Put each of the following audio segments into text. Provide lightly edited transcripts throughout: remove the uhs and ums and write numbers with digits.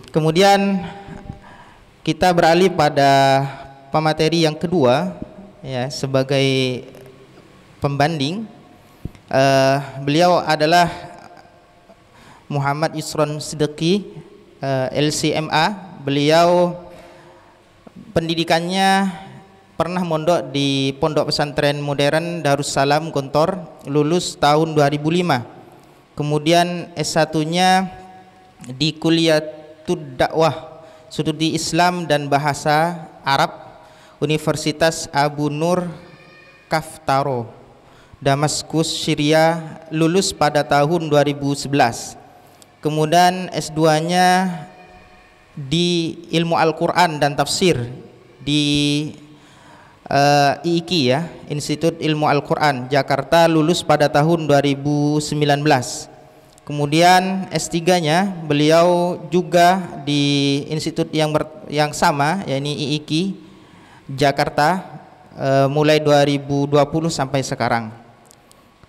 Kemudian kita beralih pada pemateri yang kedua, ya, sebagai pembanding. Beliau adalah Muhammad Yusron Siddiqi, LCMA. Beliau pendidikannya pernah mondok di Pondok Pesantren Modern Darussalam Gontor, lulus tahun 2005. Kemudian S1-nya di Kuliatud Dakwah, Studi Islam dan Bahasa Arab, Universitas Abu Nur Kaftaro, Damaskus, Syria, lulus pada tahun 2011. Kemudian S2-nya di Ilmu Al-Quran dan Tafsir di IIKI, ya, Institut Ilmu Al-Quran Jakarta, lulus pada tahun 2019. Kemudian S3-nya beliau juga di institut yang sama, yakni IIKI Jakarta, mulai 2020 sampai sekarang.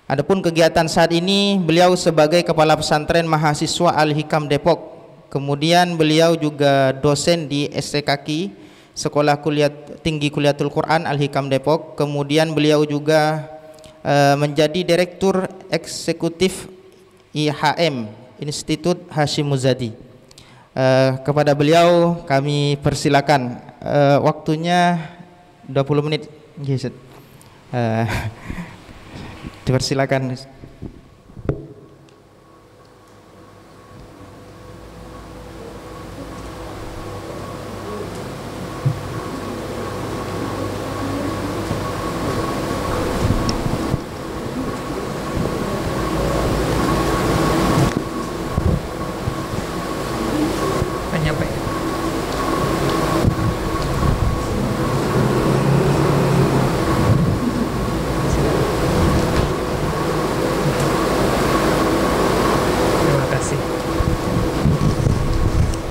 Adapun kegiatan saat ini, beliau sebagai Kepala Pesantren Mahasiswa Al-Hikam Depok. Kemudian beliau juga dosen di STKQ, Sekolah Tinggi Kuliatul Quran Al-Hikam Depok. Kemudian beliau juga menjadi Direktur Eksekutif IHM, Institut Hashim Muzadi. Kepada beliau kami persilakan, waktunya 20 menit. Dipersilakan.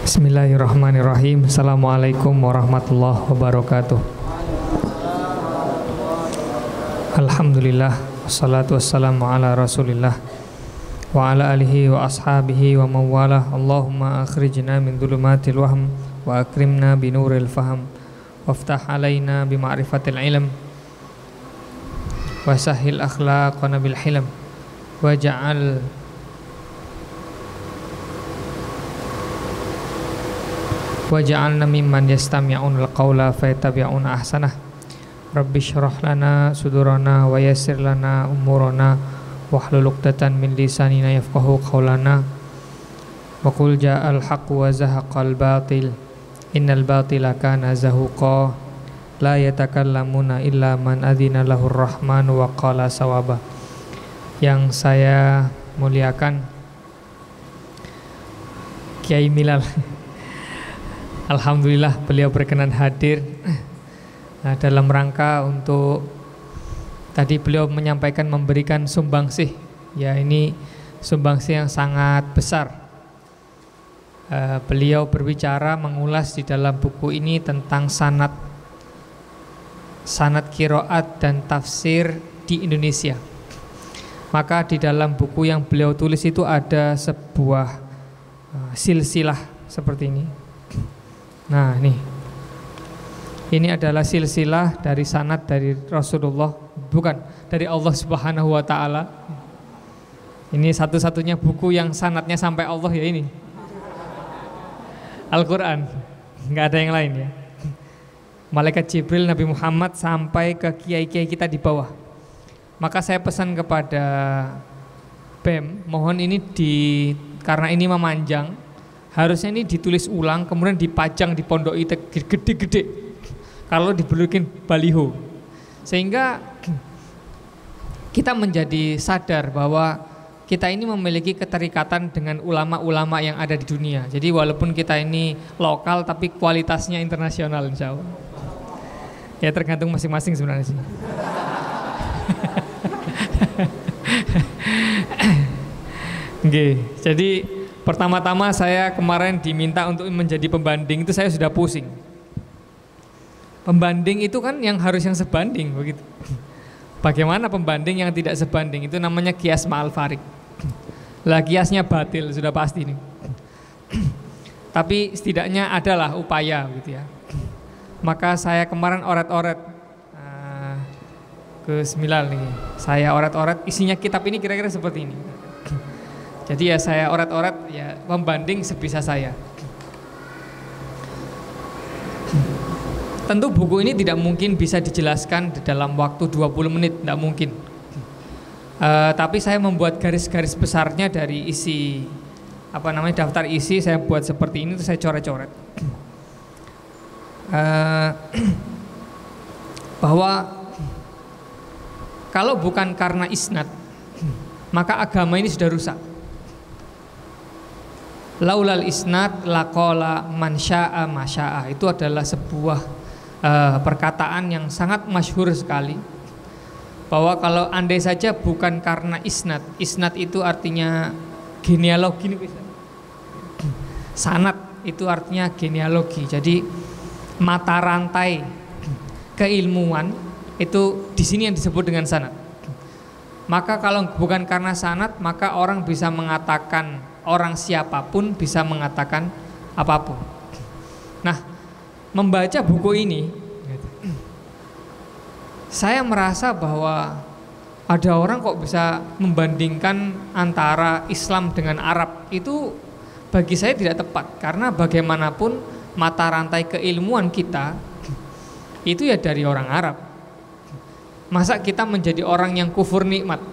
Bismillahirrahmanirrahim. Assalamualaikum warahmatullahi wabarakatuh. Alhamdulillah, wassalatu wassalamu ala rasulillah wa ala alihi wa ashabihi wa mawalah. Allahumma akhrijna min dhulumatil wahm wa akrimna binuril faham waftah alaina bima'rifatil ilm wa sahhil akhlaqana bil hilm waja'alna mimman yastami'un al-qawla fayattabi'una ahsanah. Rabbi syrah lana sudurana wa yassir lana umurana wahlul 'uqdatan min lisanina yafqahu qawlana wa qul ja'al haqq wa zahaqal batil innal batila kana zahuqa la yatakallamuna illa man adzina lahur rahman wa qala sawaba. Yang saya muliakan Kiai Milal, alhamdulillah beliau berkenan hadir dalam rangka untuk tadi beliau menyampaikan memberikan sumbangsih. Ya, ini sumbangsih yang sangat besar. Beliau berbicara mengulas di dalam buku ini tentang sanad qiraat dan tafsir di Indonesia. Maka di dalam buku yang beliau tulis itu ada sebuah silsilah seperti ini. Nah, ini adalah silsilah dari sanad dari Rasulullah, bukan dari Allah Subhanahu wa Ta'ala. Ini satu-satunya buku yang sanadnya sampai Allah, ya ini Al-Quran, nggak ada yang lain, ya. Malaikat Jibril, Nabi Muhammad, sampai ke kiai-kiai kita di bawah. Maka saya pesan kepada BEM, mohon ini karena ini memanjang, harusnya ini ditulis ulang, kemudian dipajang di pondok itu gede-gede kalau dibelikin baliho, sehingga kita menjadi sadar bahwa kita ini memiliki keterikatan dengan ulama-ulama yang ada di dunia. Jadi walaupun kita ini lokal tapi kualitasnya internasional, insya Allah. Ya, tergantung masing-masing sebenarnya sih. Jadi pertama-tama saya kemarin diminta untuk menjadi pembanding, itu saya sudah pusing. pembanding itu kan yang harus yang sebanding begitu. Bagaimana pembanding yang tidak sebanding? Itu namanya kias ma'al farik. Lah kiasnya batil sudah pasti nih. Tapi setidaknya adalah upaya gitu ya. Maka saya kemarin oret-oret ke Semilal nih. Saya oret-oret isinya kitab ini kira-kira seperti ini. Jadi ya saya oret-oret ya membanding sebisa saya. Tentu buku ini tidak mungkin bisa dijelaskan di dalam waktu 20 menit, tidak mungkin. Tapi saya membuat garis-garis besarnya dari isi daftar isi saya buat seperti ini, terus saya coret-coret. Bahwa kalau bukan karena isnad, maka agama ini sudah rusak. Laulal isnad laqala man syaa ma syaa, itu adalah sebuah perkataan yang sangat masyhur sekali, bahwa kalau andai saja bukan karena isnad itu artinya genealogi, sanad itu artinya genealogi, jadi mata rantai keilmuan itu di sini yang disebut dengan sanad. Maka kalau bukan karena sanad, maka orang bisa mengatakan, orang siapapun bisa mengatakan apapun. Nah, membaca buku ini, saya merasa bahwa ada orang kok bisa membandingkan antara Islam dengan Arab. Itu bagi saya tidak tepat, karena bagaimanapun mata rantai keilmuan kita itu ya dari orang Arab. Masa kita menjadi orang yang kufur nikmat,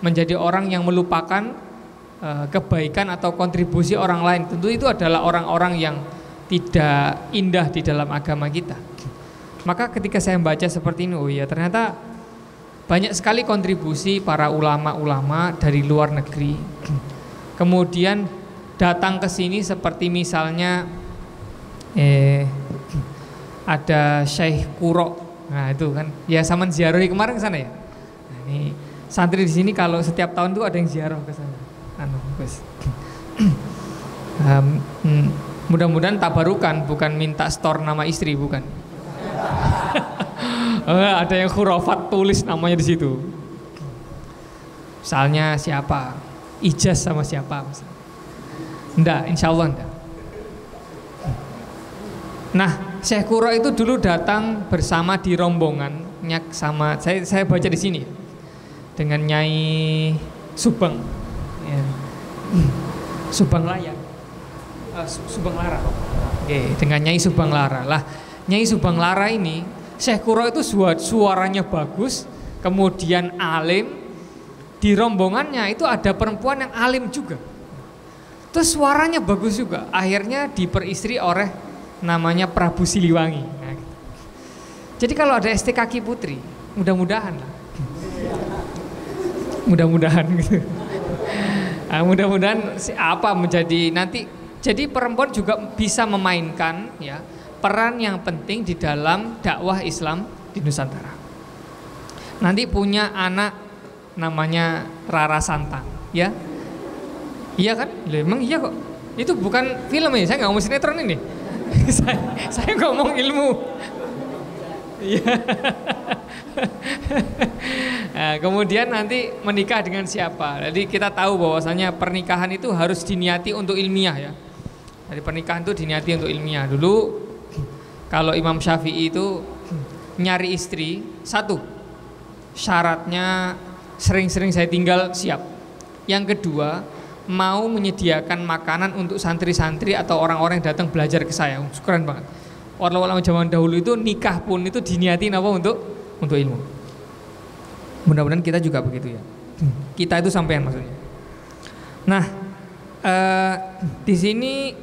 menjadi orang yang melupakan kebaikan atau kontribusi orang lain? Tentu itu adalah orang-orang yang tidak indah di dalam agama kita. Maka ketika saya membaca seperti ini, oh iya ternyata banyak sekali kontribusi para ulama-ulama dari luar negeri. Kemudian datang ke sini seperti misalnya ada Syekh Kuro. Nah itu kan, ya Saman ziarah kemarin ke sana ya. Nah, ini santri di sini kalau setiap tahun tuh ada yang ziarah ke sana. Mudah-mudahan tabarukan, bukan minta store nama istri, bukan. Ada yang khurafat tulis namanya di situ. Misalnya siapa, Ijaz sama siapa. Enggak, insya Allah enggak. Nah, Syekh Kuro itu dulu datang bersama di rombongannya sama saya baca di sini dengan Nyai Subang, ya. Subang Layar. Subang Lara. Oke, dengan Nyai Subang Lara. Lah, Nyai Subang Lara ini, Syekh Kuro itu suaranya bagus, kemudian alim. Di rombongannya itu ada perempuan yang alim juga. Terus suaranya bagus juga. Akhirnya diperistri oleh namanya Prabu Siliwangi. Nah, gitu. Jadi kalau ada ST Kaki Putri, mudah-mudahan lah. Mudah-mudahan gitu. Nah, mudah-mudahan apa menjadi nanti. Jadi perempuan juga bisa memainkan ya peran yang penting di dalam dakwah Islam di Nusantara. Nanti punya anak namanya Rara Santang, ya? Iya kan? Emang iya kok. Itu bukan film ini. Saya nggak ngomong sinetron ini. saya ngomong ilmu. Nah, kemudian nanti menikah dengan siapa? Jadi kita tahu bahwasanya pernikahan itu harus diniati untuk ilmiah ya. Jadi pernikahan itu diniati untuk ilmiah. Dulu kalau Imam Syafi'i itu nyari istri, satu syaratnya sering-sering saya tinggal siap. Yang kedua, mau menyediakan makanan untuk santri-santri atau orang-orang yang datang belajar ke saya. Keren banget. Orang-orang zaman dahulu itu nikah pun itu diniatin apa untuk ilmu. Mudah-mudahan kita juga begitu ya. Kita itu sampean maksudnya. Nah, di sini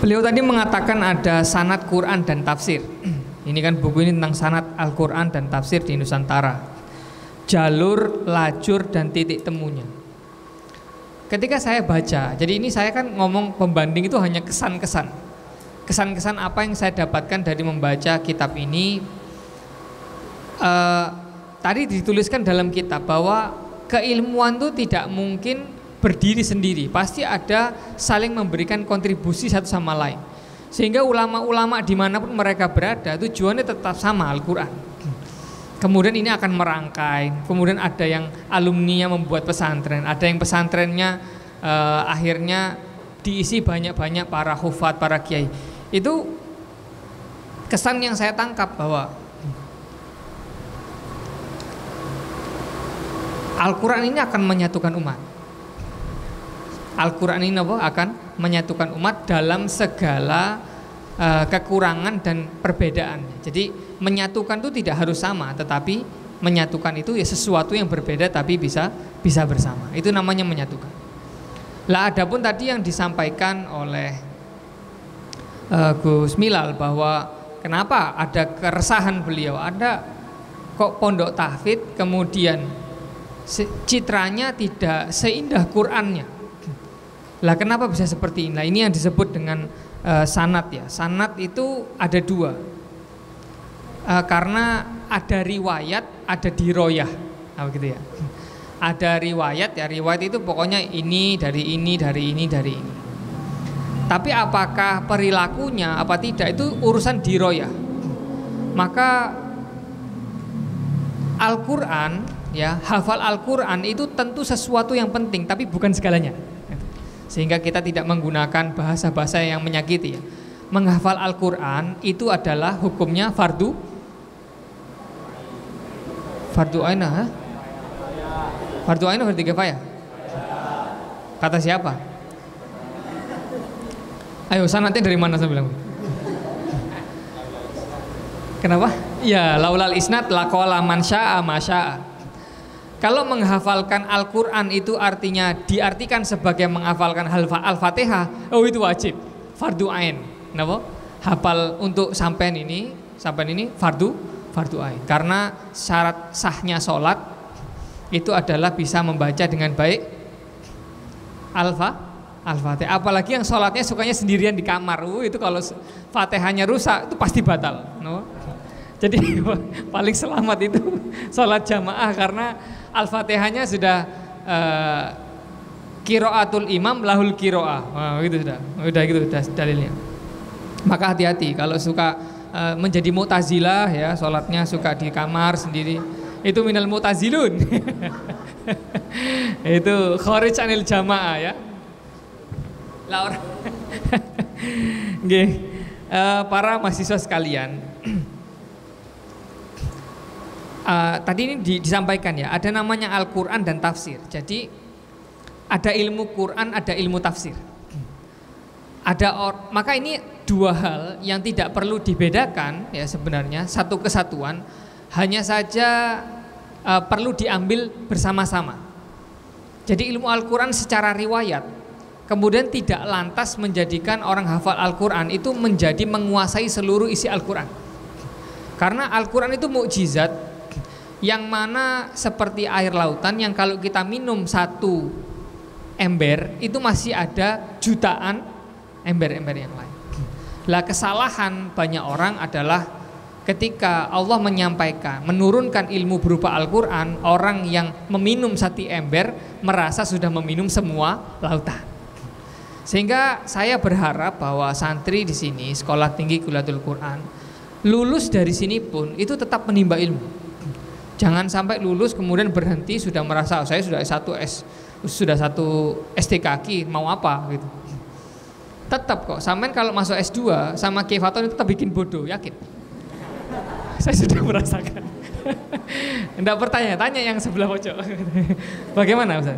beliau tadi mengatakan ada sanad Quran dan tafsir. Ini kan buku ini tentang sanad Al-Quran dan tafsir di Nusantara. Jalur, lajur, dan titik temunya. Ketika saya baca, jadi ini saya kan ngomong pembanding itu hanya kesan-kesan. Kesan-kesan apa yang saya dapatkan dari membaca kitab ini. Tadi dituliskan dalam kitab bahwa keilmuan itu tidak mungkin berdiri sendiri, pasti ada saling memberikan kontribusi satu sama lain. Sehingga ulama-ulama dimanapun mereka berada, tujuannya tetap sama, Al-Quran. Kemudian ini akan merangkai, kemudian ada yang alumni yang membuat pesantren, ada yang pesantrennya akhirnya diisi banyak-banyak para hufat, para kiai. Itu kesan yang saya tangkap bahwa Al-Quran ini akan menyatukan umat. Al-Quran ini akan menyatukan umat dalam segala kekurangan dan perbedaan. Jadi menyatukan itu tidak harus sama, tetapi menyatukan itu ya sesuatu yang berbeda tapi bisa bersama. Itu namanya menyatukan. Lah adapun tadi yang disampaikan oleh Gus Milal bahwa kenapa ada keresahan beliau, ada kok pondok tahfidz kemudian citranya tidak seindah Qur'annya. Lah kenapa bisa seperti ini? Nah, ini yang disebut dengan sanad ya. Sanad itu ada dua. Karena ada riwayat, ada diroyah. Nah, begitu ya. Ada riwayat ya, riwayat itu pokoknya ini dari ini, dari ini, dari ini. Tapi apakah perilakunya apa tidak itu urusan diroyah. Maka Al-Quran ya, hafal Al-Quran itu tentu sesuatu yang penting, tapi bukan segalanya. Sehingga kita tidak menggunakan bahasa-bahasa yang menyakiti ya. Menghafal Al-Quran itu adalah hukumnya fardu ain, ha? Fardu ain atau fardu kifayah? Kata siapa? Ayo, sanadnya dari mana saya bilang? Kenapa? Ya, laulal isnad laqala man syaa ma syaa. Kalau menghafalkan Al-Quran itu artinya diartikan sebagai menghafalkan Al-Fatihah, oh itu wajib, fardu ain. Kenapa? Hafal untuk sampean ini fardu ain. Karena syarat sahnya sholat itu adalah bisa membaca dengan baik Al-Fatihah. Apalagi yang sholatnya sukanya sendirian di kamar, itu kalau Fatihahnya rusak itu pasti batal. No? Jadi paling selamat itu sholat jamaah karena Al-Fatihahnya sudah qiraatul imam lahul qiraah. Gitu sudah gitu dalilnya. Maka hati-hati kalau suka menjadi Mu'tazilah ya, sholatnya suka di kamar sendiri, itu minal mu'tazilun. Itu kharij anil jamaah ya. Lah orang nggih, para mahasiswa sekalian, tadi ini disampaikan ya, ada namanya Al-Quran dan tafsir. Jadi ada ilmu Quran, ada ilmu tafsir. Maka ini dua hal yang tidak perlu dibedakan ya sebenarnya, satu kesatuan, hanya saja perlu diambil bersama-sama. Jadi ilmu Al-Quran secara riwayat kemudian tidak lantas menjadikan orang hafal Al-Quran itu menjadi menguasai seluruh isi Al-Quran. Karena Al-Quran itu mukjizat yang mana seperti air lautan yang kalau kita minum satu ember itu masih ada jutaan ember-ember yang lain. Lah kesalahan banyak orang adalah ketika Allah menurunkan ilmu berupa Al-Quran, orang yang meminum satu ember merasa sudah meminum semua lautan. Sehingga saya berharap bahwa santri di sini Sekolah Tinggi Qiratul Quran lulus dari sini pun itu tetap menimba ilmu. Jangan sampai lulus kemudian berhenti sudah merasa saya sudah satu SD kaki mau apa gitu. Tetap kok, sampean kalau masuk S2 sama Kiai Faton itu tetap bikin bodoh, yakin. Saya sudah merasakan. Enggak bertanya-tanya yang sebelah pojok. Bagaimana Ustaz?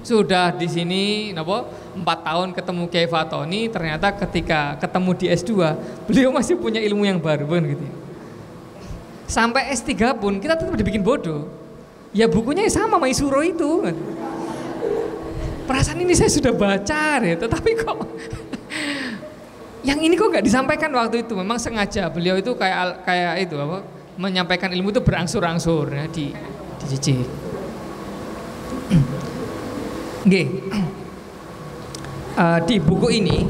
Sudah di sini 4 tahun ketemu Kiai Fatoni, ternyata ketika ketemu di S2 beliau masih punya ilmu yang baru gitu. Sampai S3 pun kita tetap dibikin bodoh. Ya bukunya sama Maisuro itu. Perasaan ini saya sudah baca ya, tetapi kok yang ini kok nggak disampaikan waktu itu. Memang sengaja beliau itu kayak itu menyampaikan ilmu itu berangsur-angsur ya, di cici. Di buku ini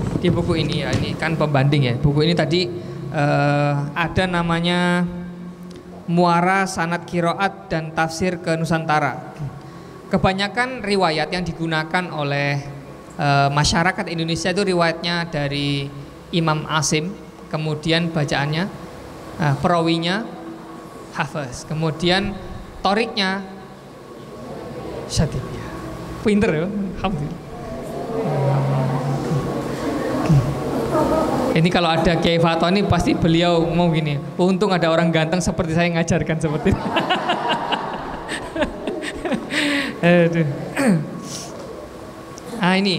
ya, ini kan pembanding ya. Buku ini tadi ada namanya Muara Sanad Qiraat dan Tafsir ke Nusantara. kebanyakan riwayat yang digunakan oleh masyarakat Indonesia itu riwayatnya dari Imam Asim, kemudian bacaannya perawinya Hafiz, kemudian toriknya Syatib. Pinter ya, alhamdulillah. Ini kalau ada Kiai Fatoni pasti beliau mau gini, untung ada orang ganteng seperti saya ngajarkan seperti ini. Ini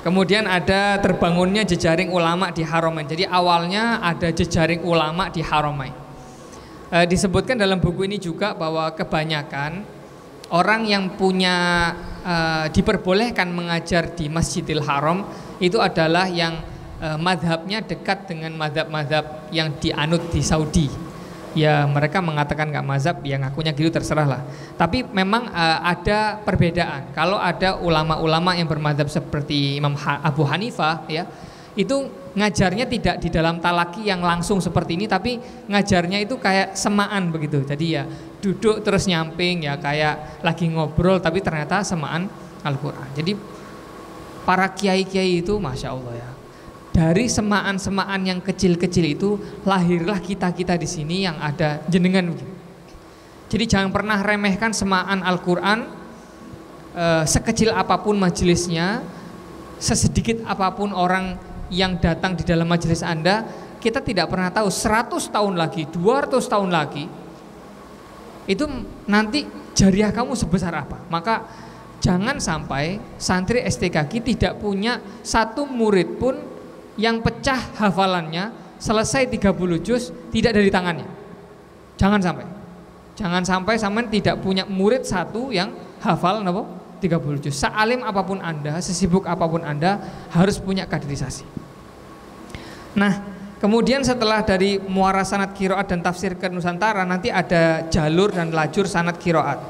kemudian ada terbangunnya jejaring ulama di Haramain. Jadi awalnya ada jejaring ulama di Haramain. Disebutkan dalam buku ini juga bahwa kebanyakan orang yang punya diperbolehkan mengajar di Masjidil Haram itu adalah yang madhabnya dekat dengan madhab-madhab yang dianut di Saudi. Ya mereka mengatakan nggak mazhab, ya ngakunya gitu, terserah lah. Tapi memang ada perbedaan. Kalau ada ulama-ulama yang bermadhab seperti Imam Abu Hanifah, ya itu ngajarnya tidak di dalam talaki yang langsung seperti ini, tapi ngajarnya itu kayak semaan begitu. Jadi ya duduk terus nyamping, ya kayak lagi ngobrol tapi ternyata semaan Al-Quran. Jadi para kiai-kiai itu Masya Allah ya, dari semaan-semaan yang kecil-kecil itu lahirlah kita-kita di sini yang ada jenengan. Jadi jangan pernah remehkan semaan Al-Quran, sekecil apapun majelisnya, sesedikit apapun orang yang datang di dalam majelis Anda, kita tidak pernah tahu 100 tahun lagi, 200 tahun lagi itu nanti jariah kamu sebesar apa. Maka jangan sampai santri STKQ tidak punya satu murid pun yang pecah hafalannya selesai 30 juz tidak dari tangannya. Jangan sampai. Jangan sampai sampean tidak punya murid satu yang hafal 30 juz. Sealim apapun Anda, sesibuk apapun Anda, harus punya kaderisasi. Nah, kemudian setelah dari muara sanad qiraat dan tafsir ke Nusantara, nanti ada jalur dan lajur sanad qiraat.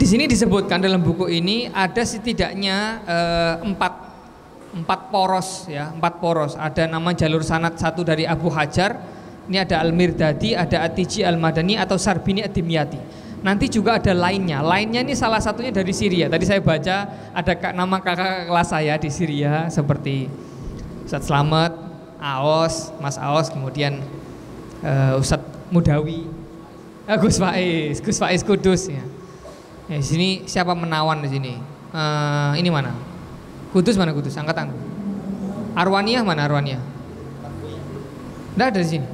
Di sini disebutkan dalam buku ini ada setidaknya empat poros ya, 4 poros. Ada nama jalur sanad satu dari Abu Hajar, ini ada Al-Mirdadi, ada At-Tiji Al-Madani atau Sarbini Ad-Dimyati. Nanti juga ada lainnya. Lainnya ini salah satunya dari Syria. Tadi saya baca ada nama kakak kelas saya di Syria seperti Ustadz Slamet, Aos, Mas Aos, kemudian Ustadz Mudawi, Gus Faiz Kudus ya. Ya, di sini siapa menawan di sini? Ini mana? Kudus mana Kudus? Angkatan. Arwaniyah mana Arwaniyah? Nggak ada di sini.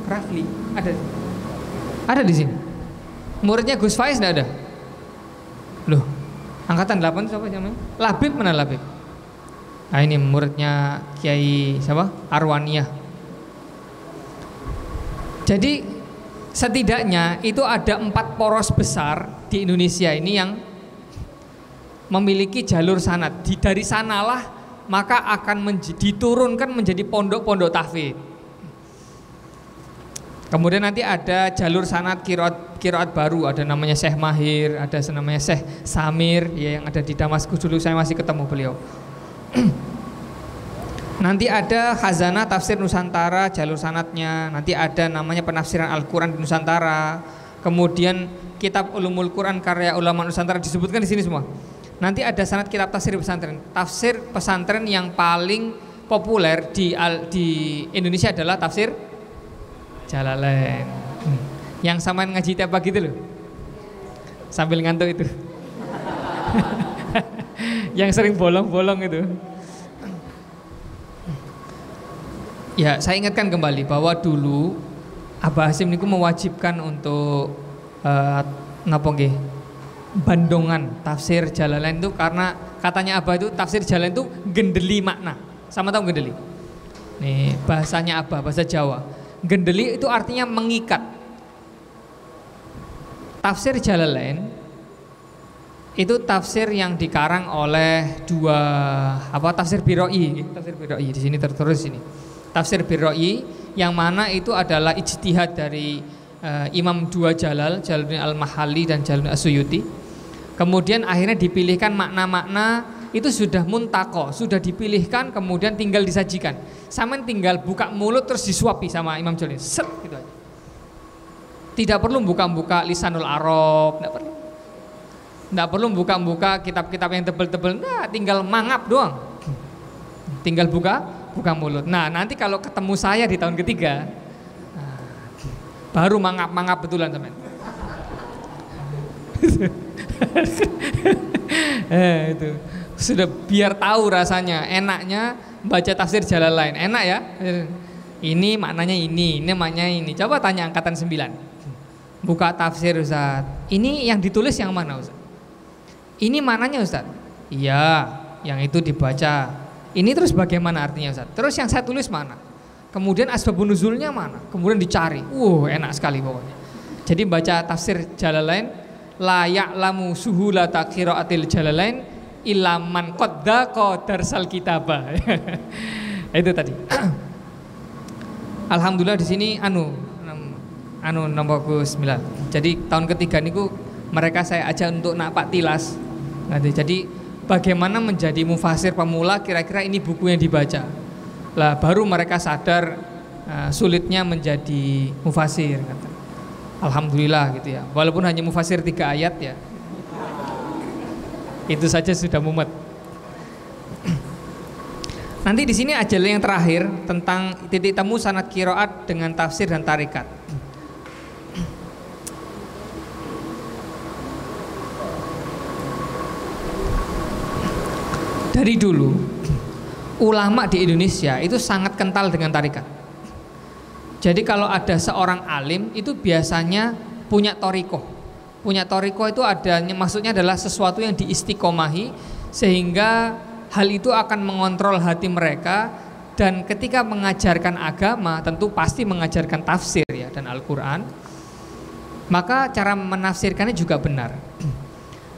Rafli ada. Ada di sini. Muridnya Gus Faiz nggak ada. Loh, angkatan 8 siapa namanya? Labib mana Labib? Nah ini muridnya Kiai siapa? Arwaniyah. Jadi setidaknya itu ada 4 poros besar di Indonesia ini yang memiliki jalur sanad. Dari sanalah maka akan diturunkan menjadi pondok-pondok tahfidz. Kemudian nanti ada jalur sanad qiraat baru, ada namanya Syekh Mahir, ada namanya Syekh Samir ya, yang ada di Damaskus, dulu saya masih ketemu beliau. Nanti ada Khazanah Tafsir Nusantara, jalur sanadnya. Nanti ada namanya penafsiran Al-Quran di Nusantara. Kemudian kitab Ulumul Quran karya ulama Nusantara disebutkan di sini semua. Nanti ada sanad kitab tafsir pesantren. Tafsir pesantren yang paling populer di Indonesia adalah tafsir Jalalain. Yang samain ngaji tiap pagi itu loh, sambil ngantuk itu. Yang sering bolong-bolong itu. Ya, saya ingatkan kembali bahwa dulu Abah Hasim niku mewajibkan untuk bandongan tafsir Jalalain itu, karena katanya Abah itu tafsir Jalalain itu gendeli makna. Sama tahu gendeli? Nih, bahasanya Abah, bahasa Jawa. Gendeli itu artinya mengikat. Tafsir Jalalain itu tafsir yang dikarang oleh tafsir Biroi. Tafsir Biroi di sini tertulis ini. Tafsir Biroi yang mana itu adalah ijtihad dari Imam dua Jalaluddin Al-Mahalli dan Jalaluddin As-Suyuti. Kemudian akhirnya dipilihkan makna-makna itu sudah muntaqo, sudah dipilihkan, kemudian tinggal disajikan. Sama tinggal buka mulut terus disuapi sama Imam Jalaluddin. Set gitu aja. Tidak perlu buka-buka Lisanul Arab, tidak perlu buka-buka kitab-kitab yang tebel-tebel. Nah, tinggal mangap doang, tinggal buka mulut. Nah, nanti kalau ketemu saya di tahun ketiga, baru mangap betulan teman. Itu sudah biar tahu rasanya, enaknya baca tafsir Jalalain. Enak ya? Ini maknanya ini maknanya ini. Coba tanya angkatan 9. Buka tafsir Ustaz. Ini yang ditulis yang mana Ustaz? Ini maknanya Ustaz? Iya, yang itu dibaca. Ini terus bagaimana artinya Ustaz? Terus yang saya tulis mana? Kemudian asbabun nuzulnya mana? Kemudian dicari. Enak sekali pokoknya. Jadi baca tafsir Jalalain, la ya'lamu suhulata qiraatil Jalalain illa man qaddaqa darsal kitabah. Itu tadi. Alhamdulillah di sini nomor 9. Jadi tahun ketiga niku mereka saya ajak untuk napak tilas. Jadi bagaimana menjadi mufasir pemula, kira-kira ini buku yang dibaca. Lah baru mereka sadar sulitnya menjadi mufasir. Alhamdulillah gitu ya. Walaupun hanya mufasir 3 ayat ya, itu saja sudah mumet. Nanti di sini ajalah yang terakhir tentang titik temu sanad qiraat dengan tafsir dan tarikat. Dari dulu ulama di Indonesia itu sangat kental dengan tarikat. Jadi kalau ada seorang alim itu biasanya punya torikoh. Punya torikoh itu adanya, maksudnya adalah sesuatu yang diistiqomahi sehingga hal itu akan mengontrol hati mereka, dan ketika mengajarkan agama tentu pasti mengajarkan tafsir ya dan Al-Quran, maka cara menafsirkannya juga benar.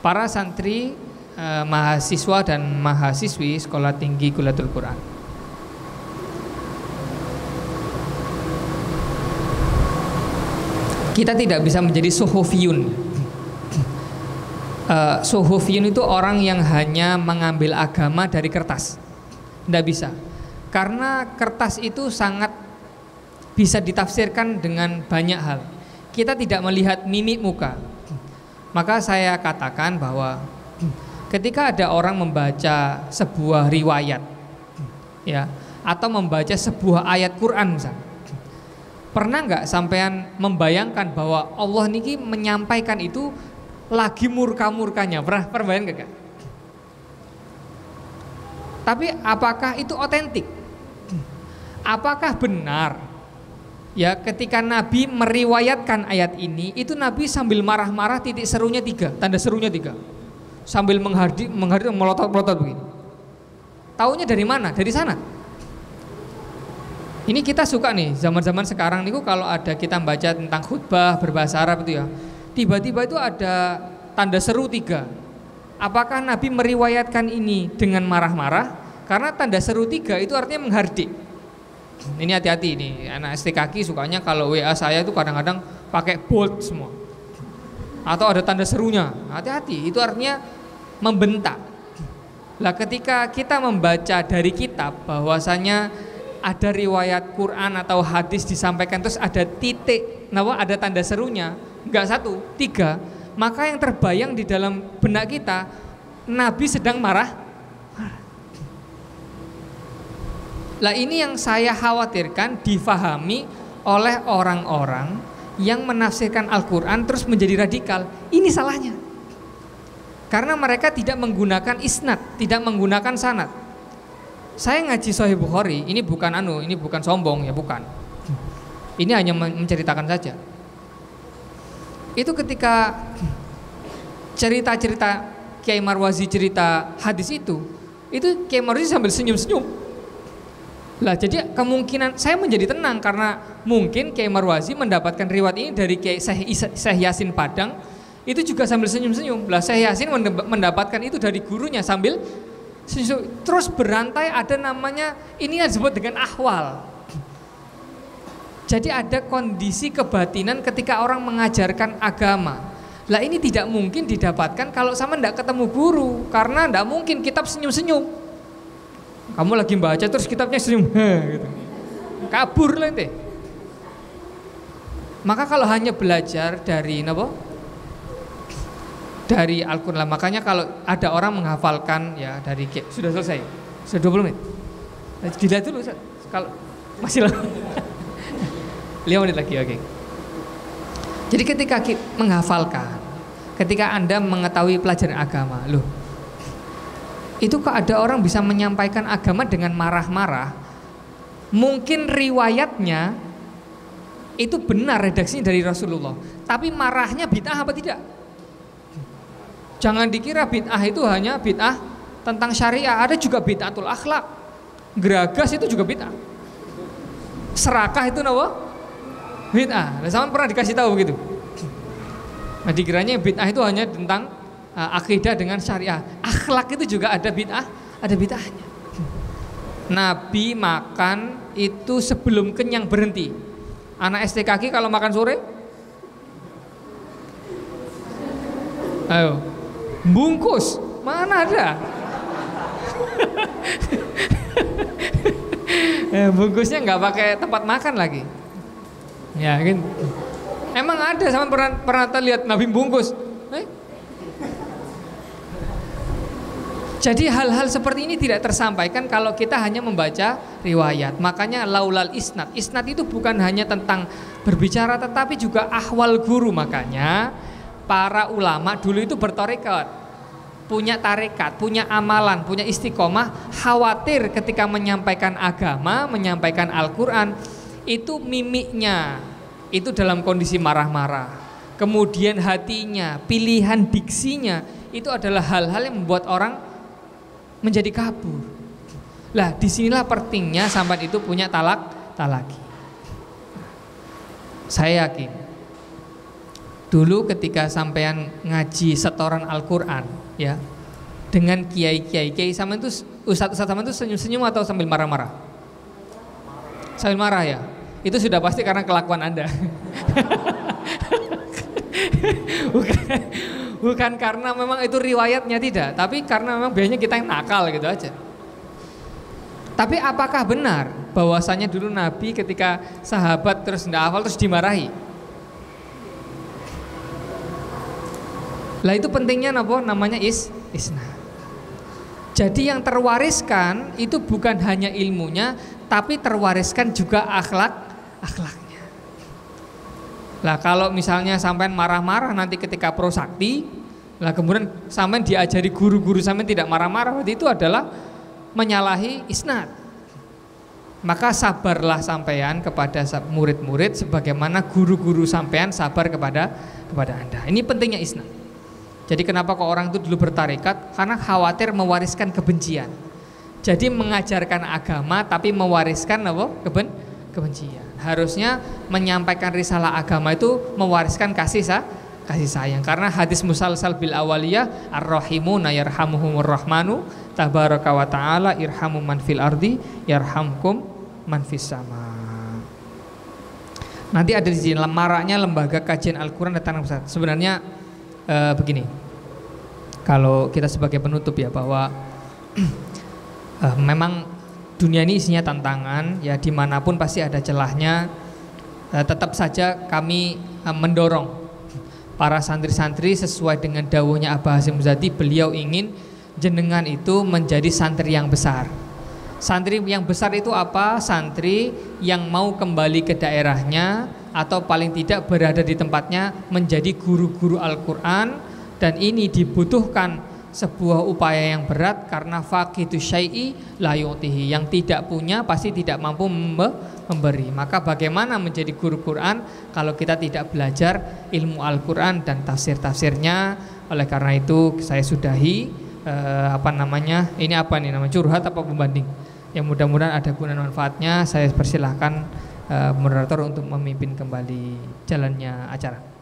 Para santri, mahasiswa dan mahasiswi Sekolah Tinggi Qulatul Quran, kita tidak bisa menjadi suhufiyun. Suhufiyun itu orang yang hanya mengambil agama dari kertas. Tidak bisa. Karena kertas itu sangat bisa ditafsirkan dengan banyak hal. Kita tidak melihat mimik muka. Maka saya katakan bahwa ketika ada orang membaca sebuah riwayat ya, atau membaca sebuah ayat Quran misalnya, pernah nggak sampean membayangkan bahwa Allah niki menyampaikan itu lagi murka-murkanya? Pernah bayang gak? Tapi apakah itu otentik? Apakah benar ya ketika Nabi meriwayatkan ayat ini, itu Nabi sambil marah-marah, titik serunya 3, tanda serunya 3, sambil menghardik melotot-melotot begini? Taunya dari mana? Dari sana. Ini kita suka nih zaman-zaman sekarang nih, kalau ada kita baca tentang khutbah berbahasa Arab itu ya, tiba-tiba itu ada tanda seru 3. Apakah Nabi meriwayatkan ini dengan marah-marah? Karena tanda seru 3 itu artinya menghardik. Ini hati-hati nih, anak STKK sukanya kalau WA saya itu kadang-kadang pakai bold semua, atau ada tanda serunya. Hati-hati, itu artinya membentak. Lah ketika kita membaca dari kitab bahwasanya ada riwayat Quran atau hadis disampaikan terus ada titik, ada tanda serunya, enggak 1, 3, maka yang terbayang di dalam benak kita, Nabi sedang marah. Lah ini yang saya khawatirkan difahami oleh orang-orang yang menafsirkan Al-Quran terus menjadi radikal. Ini salahnya, karena mereka tidak menggunakan isnad, tidak menggunakan sanad. Saya ngaji Sahih Bukhari, ini bukan sombong ya, bukan. Ini hanya menceritakan saja. Itu ketika cerita-cerita Kiai Marwazi cerita hadis itu Kiai Marwazi sambil senyum-senyum. Lah jadi kemungkinan saya menjadi tenang karena mungkin Kiai Marwazi mendapatkan riwayat ini dari Kiai Syekh Yasin Padang, itu juga sambil senyum-senyum. Lah Syekh Yasin mendapatkan itu dari gurunya sambil terus berantai. Ada namanya, ini yang disebut dengan ahwal. Jadi ada kondisi kebatinan ketika orang mengajarkan agama. Lah ini tidak mungkin didapatkan kalau sama tidak ketemu guru, karena tidak mungkin kitab senyum-senyum. Kamu lagi baca terus kitabnya senyum gitu. Kabur lah ente. Maka kalau hanya belajar dari dari Al-Quran, makanya kalau ada orang menghafalkan ya dari sudah selesai, sudah 20 menit. Dilihat dulu kalau masih lama. 5 menit lagi, oke. Jadi ketika menghafalkan, ketika Anda mengetahui pelajaran agama, loh, itu kok ada orang bisa menyampaikan agama dengan marah-marah. Mungkin riwayatnya itu benar, redaksinya dari Rasulullah, tapi marahnya bid'ah apa tidak? Jangan dikira bid'ah itu hanya bid'ah tentang syariah, ada juga bid'atul akhlak. Geragas itu juga bid'ah. Serakah itu bid'ah. Sama pernah dikasih tahu begitu. Nah, dikiranya bid'ah itu hanya tentang akidah dengan syariah. Akhlak itu juga ada bid'ahnya. Nabi makan itu sebelum kenyang berhenti. Anak STKK kalau makan sore, ayo bungkus, mana ada? Bungkusnya nggak pakai tempat makan lagi. Ya, gitu. Emang ada sama pernah lihat Nabi bungkus? Jadi hal-hal seperti ini tidak tersampaikan kalau kita hanya membaca riwayat. Makanya laulal isnad. Isnad itu bukan hanya tentang berbicara tetapi juga ahwal guru. Makanya para ulama dulu itu bertarekat, punya tarekat, punya amalan, punya istiqomah. Khawatir ketika menyampaikan agama, menyampaikan Al-Quran, itu mimiknya itu dalam kondisi marah-marah. Kemudian hatinya, pilihan diksinya itu adalah hal-hal yang membuat orang menjadi kabur. Lah, disinilah pentingnya sampai itu punya talaki. Saya yakin dulu ketika sampean ngaji setoran Al-Quran ya, dengan kiai sampean itu ustaz sampean itu senyum-senyum atau sambil marah-marah? Sambil marah ya. Itu sudah pasti karena kelakuan Anda. Bukan karena memang itu riwayatnya, tidak, tapi karena memang biasanya kita yang nakal gitu aja. Tapi apakah benar bahwasanya dulu Nabi ketika sahabat terus tidak hafal terus dimarahi? Lah itu pentingnya namanya isnad. Jadi yang terwariskan itu bukan hanya ilmunya, tapi terwariskan juga akhlaknya. Lah kalau misalnya sampean marah-marah nanti ketika prosakti, lah kemudian sampean diajari guru-guru sampean tidak marah-marah, berarti itu adalah menyalahi isnad. Maka sabarlah sampean kepada murid-murid sebagaimana guru-guru sampean sabar kepada Anda. Ini pentingnya isnad. Jadi kenapa kok orang itu dulu bertarekat? Karena khawatir mewariskan kebencian. Jadi mengajarkan agama tapi mewariskan kebencian. Harusnya menyampaikan risalah agama itu mewariskan kasih sayang. Karena hadis musalsal bil awaliyah ar-rahimuna yarhamuhumur rahmanu tabaraka wa ta'ala irhamu man fil ardi yarhamkum man fis sama. Nanti ada di sini maraknya lembaga kajian Al-Quran dan Tanah Besar. Sebenarnya begini, kalau kita sebagai penutup ya, bahwa memang dunia ini isinya tantangan ya, dimanapun pasti ada celahnya. Tetap saja kami mendorong para santri-santri sesuai dengan dawuhnya Abah Hasyim Muzadi. Beliau ingin jenengan itu menjadi santri yang besar. Santri yang besar itu apa? Santri yang mau kembali ke daerahnya atau paling tidak berada di tempatnya menjadi guru-guru Al-Quran. Dan ini dibutuhkan sebuah upaya yang berat karena faqidu syai'i la yu'tihi, yang tidak punya pasti tidak mampu memberi. Maka bagaimana menjadi guru Quran kalau kita tidak belajar ilmu Al-Quran dan tafsir-tafsirnya? Oleh karena itu saya sudahi ini apa nih namanya, curhat apa pembanding? Yang mudah-mudahan ada guna manfaatnya. Saya persilahkan moderator untuk memimpin kembali jalannya acara.